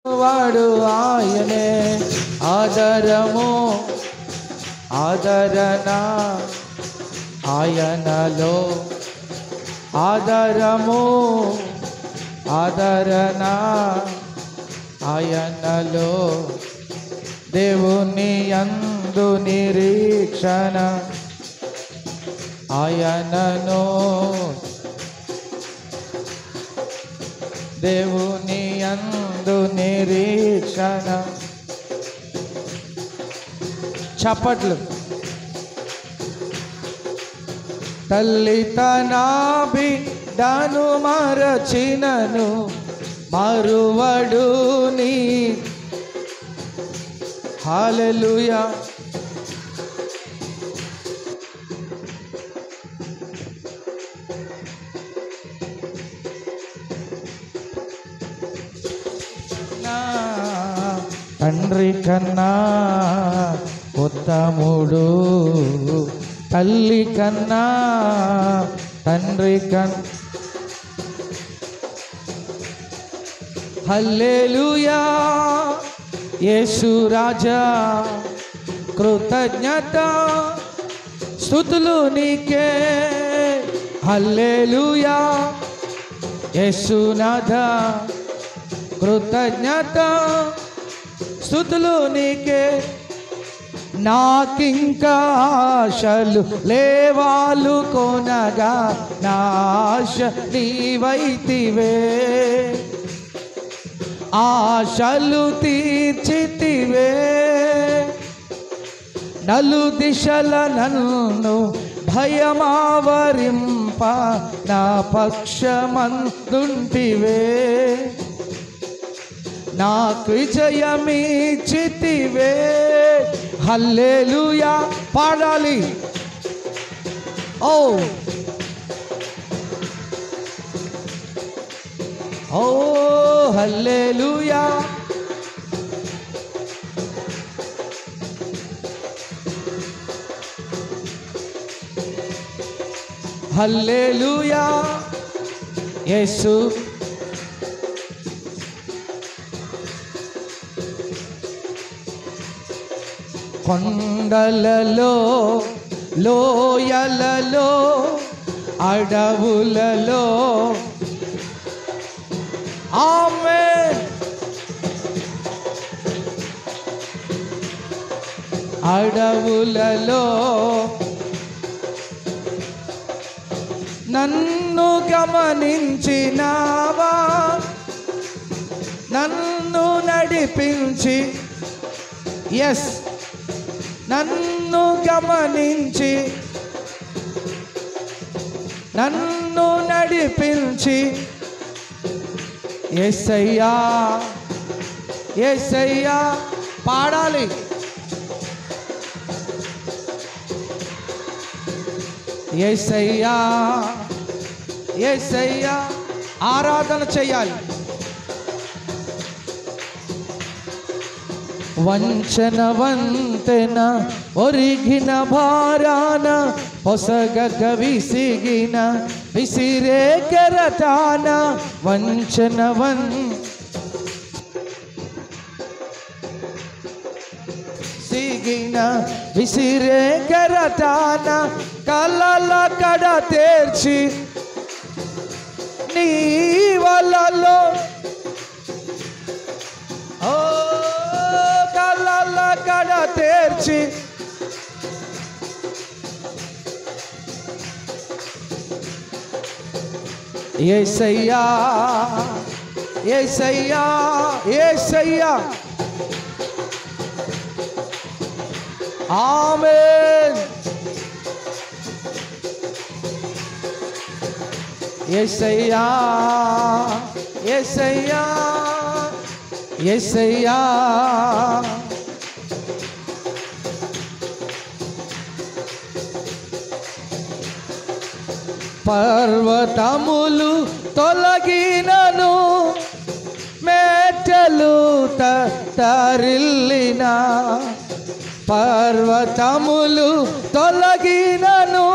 వాడు ఆయనే, ఆదరము ఆదరణ ఆయనలో, ఆదరము ఆదరణ ఆయనలో, దేవుని యందు నిరీక్షణ ఆయనను, దేవుని యందు నిరీక్షణ. చప్పట్లు. తల్లి తన బిడ్డను మరచినను మరువడు నీ. హల్లెలూయా. తండ్రి కన్నా ఉత్తముడు, తల్లి కన్నా తండ్రి కన్నా. హల్లెలూయా. యేసు రాజా కృతజ్ఞత స్తుతులు నీకే. హల్లెలూయా. యేసునాథ కృతజ్ఞత స్తుతులు నీకే. నాకింకా ఆశలు లేవాలు కొనగా నాశ నీవైతివే, ఆశలు తీర్చితివే. నలు దిశల నన్ను భయమావరింప నా పక్షమందుంటివే, నాకు విజయమిచ్చితివే. హల్లెలూయా. పాడాలి. ఓ ఓ హల్లెలూయా. హల్లెలూయా. యేసు కొండలలో లోయలలో అడవులలో ఆమేన్, అడవులలో నన్ను గమనించినావా, నన్ను నడిపించి. ఎస్, నన్ను గమనించి నన్ను నడిపించి. యేసయ్యా యేసయ్యా. పాడాలి. యేసయ్యా యేసయ్యా. ఆరాధన చేయాలి. వంచన వంతెన ఒరిగిన భారాన పొసగక విసిగిన విసిరే కెరటాన, వంచన సిగిన విసిరే కెరటాన, కలల కడ తీర్చి నీ వలలో. ఓ కలల కడ తీర్చి యేసయ్యా యేసయ్యా యేసయ్యా. ఆమేన్. యేసయ్యా యేసయ్యా యేసయ్యా. పర్వతములు తొలగినను మేటలు తరిల్లిన, పర్వతములు తొలగినను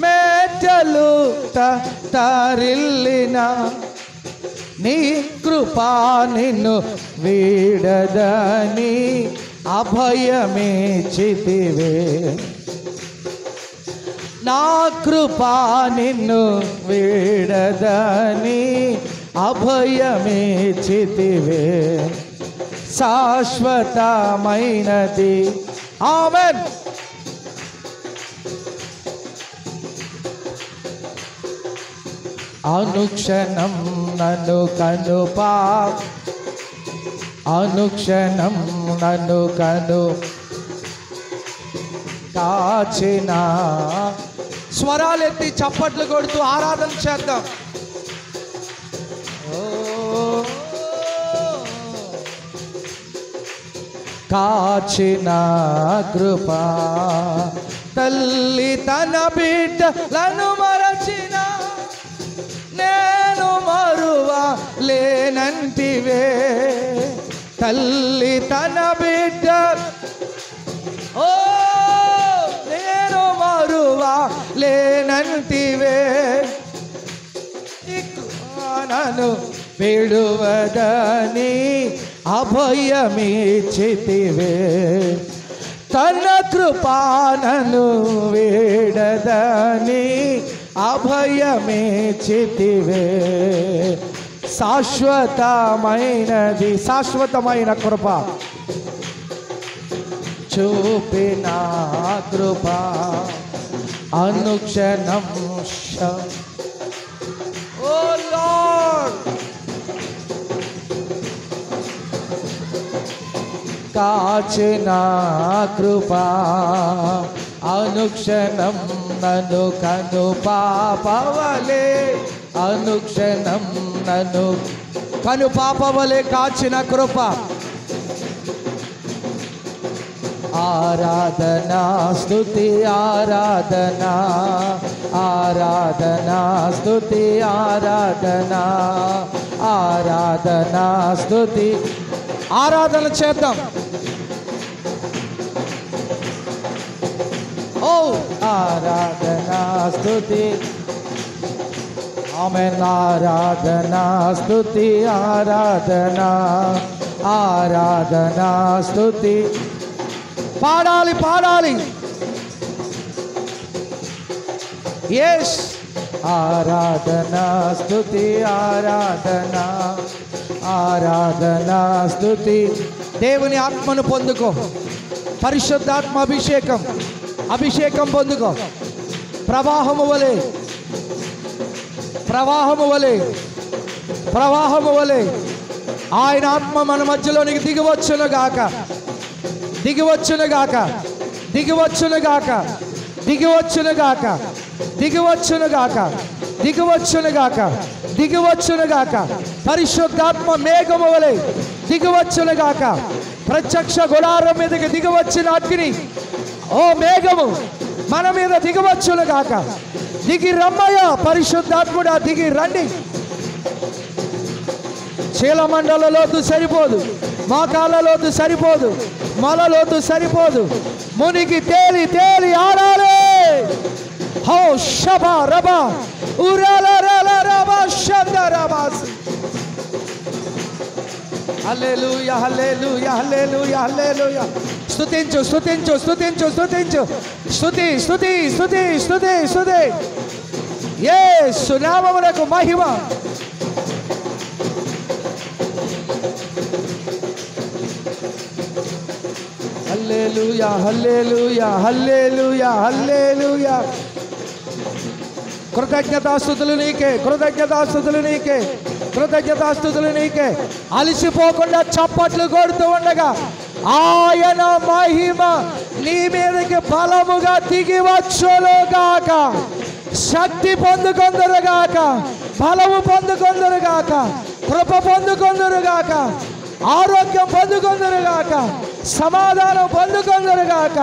మేటలు తరిల్లిన, నీ కృపా నిన్ను వీడదని అభయమిచ్చితివే. నా కృపా నిన్ను వీడదని అభయమిచ్చితివే. శాశ్వతమైనది. ఆమేన్. అనుక్షణం నన్ను కనుపా, అనుక్షణం నన్ను కను కాచిన. స్వరాలెత్తి చప్పట్లు కొడుతూ ఆరాధన చేద్దాం. కాచిన కృపా తల్లి తన బిడ్డలను మరచిన నేను మరువా లేనంటివే. తల్లి తన బిడ్డ నేను మరువా లేనంటివే. నన్ను విడువదని అభయమిచ్చితివే. తన కృపానను వీడదని అభయమిచ్చితివే. శాశ్వతమైనది, శాశ్వతమైన కృప చూపిన కృప అనుక్షణం. ఓ లార్డ్, కాచిన కృప అనుక్షణం నన్ను కను పాపవలే. అనుక్షణం నన్ను కను పాపవలే కాచిన కృప. ఆరాధనా స్తుతి ఆరాధనా, ఆరాధనా స్తుతి ఆరాధనా, ఆరాధనా స్తుతి. ఆరాధన చేద్దాం. ఓ ఆరాధనా స్తుతి. ఆమేన్. ఆరాధనా స్తుతి ఆరాధనా, ఆరాధనా స్తుతి. పాడాలి పాడాలి. ఎస్. ఆరాధనా స్తుతి ఆరాధనా, ఆరాధనా స్తుతి. దేవుని ఆత్మను పొందుకో. పరిశుద్ధాత్మ అభిషేకం, అభిషేకం పొందుకో. ప్రవాహము వలె, ప్రవాహము వలె, ప్రవాహము వలె ఆయన ఆత్మ మన మధ్యలోనికి దిగివచ్చును గాక, దిగివచ్చును గాక, దిగివచ్చును గాక, దిగివచ్చును గాక, దిగివచ్చును గాక, దిగివచ్చును గాక, దిగివచ్చును గాక. పరిశుద్ధాత్మ మేఘము వలె దిగివచ్చును గాక. ప్రత్యక్ష గుడారం మీదకి దిగివచ్చిన అగ్ని, ఓ మేఘము మన మీద దిగివచ్చును గాక. దిగి రమ్మయ్య పరిశుద్ధాత్ముడా, దిగి రండి. చీలమండల లోతు సరిపోదు, మోకాళ్ళ లోతు సరిపోదు, మొల లోతు సరిపోదు. మునిగి తేలి తేలి ఆడాలి. హో షబా రబా ఉరల రల రబా షంద రబాస్. హల్లెలూయా హల్లెలూయా హల్లెలూయా హల్లెలూయా. స్తుతించు స్తుతించు స్తుతించు స్తుతించు. స్తుతి స్తుతి స్తుతి స్తుతి స్తుతి. యేసు నామమునకు మహిమ. హల్లెలూయా హల్లెలూయా హల్లెలూయా హల్లెలూయా. కృతజ్ఞతాస్తుతులు నీకే, కృతజ్ఞతాస్తుతులు నీకే, కృతజ్ఞతాస్తుతులు నీకే. అలసిపోకుండా చప్పట్లు కొడుతూ ఉండగా ఆయన మహిమ నీ మీదకి బలముగా దిగి వచ్చునుగాక. శక్తి పొందుకొందురుగాక, బలము పొందుకొందురుగాక, కృప పొందుకొందురుగాక, ఆరోగ్యం పొందుకొందురుగాక, సమాధానం పొందుకొందురుగాక.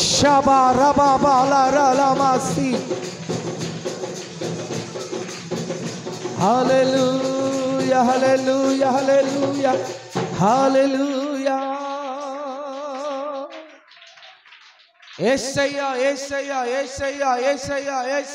షబా రబా బాల రలమసి. హల్లెలూయా హల్లెలూయా హల్లెలూయా హల్లెలూయా. యేసయ్యా యేసయ్యా యేసయ్యా యేసయ్యా యేసయ్యా.